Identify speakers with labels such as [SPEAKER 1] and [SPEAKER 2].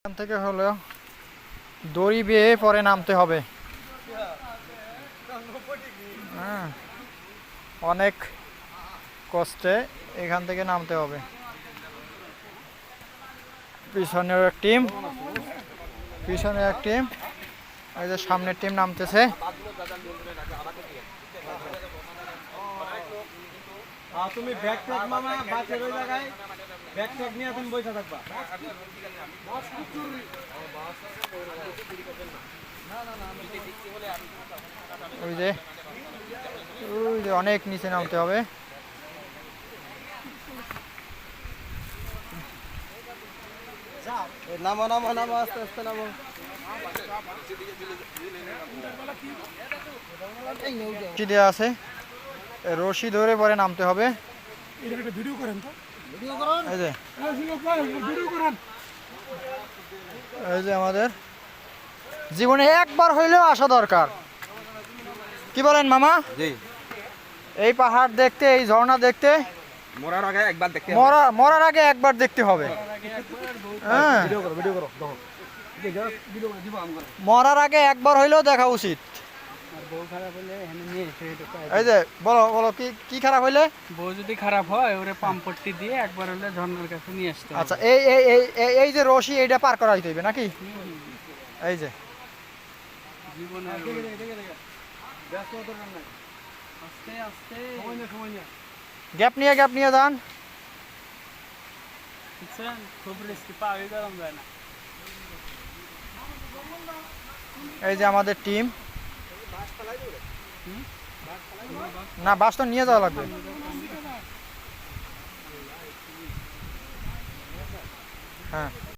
[SPEAKER 1] এখান থেকে হলো দড়ি বেয়ে পরে নামতে হবে। হ্যাঁ, অনেক কষ্টে এখান থেকে নামতে হবে। পিছনের এক টিম, পিছনের এক টিম, এই যে সামনের টিম নামতেছে।
[SPEAKER 2] তুমি ব্যাগ ট্যাগ মামা বাসের ওই জায়গায় ব্যাগ ট্যাগ নিয়ে তুমি বসে থাকবা।
[SPEAKER 1] ওই যে ওই যে অনেক নিচে নামতে হবে।
[SPEAKER 2] নামো নামো নামো, আস্তে আস্তে নামো।
[SPEAKER 1] রশি দেওয়া আছে, রশি ধরে পরে নামতে হবে। এই যে এই যে আমাদের জীবনে একবার হইলেও আসা দরকার। কি বলেন মামা?
[SPEAKER 2] জি,
[SPEAKER 1] এই পাহাড় দেখতে, এই ঝর্ণা দেখতে
[SPEAKER 2] মরার আগে একবার দেখতে
[SPEAKER 1] মরার আগে একবার দেখতে হবে। হ্যাঁ,
[SPEAKER 2] ভিডিও করো দেখো।
[SPEAKER 1] মরার আগে একবার হইলেও দেখা উচিত। এই যে বলো বলো, কি কি খারাপ হইলে?
[SPEAKER 3] বউ যদি খারাপ হয় ওরে পাম্পট্টি দিয়ে একবার হলে ঝর্ণার কাছে নিয়ে আসতে হবে।
[SPEAKER 1] আচ্ছা, এই এই এই এই- এই যে রশি, এইটা পার করা হইতে হইবে নাকি? এই যে
[SPEAKER 3] জীবনের
[SPEAKER 2] সময়
[SPEAKER 3] আস্তে আস্তে
[SPEAKER 2] নিয়ে
[SPEAKER 1] গ্যাপ নিয়ে যান।
[SPEAKER 3] বুঝছেন, খুব রিস্কি, পা গরম যায় না।
[SPEAKER 1] এই যে আমাদের টিম। না, বাস তো নিয়ে যাওয়া লাগবে। হ্যাঁ।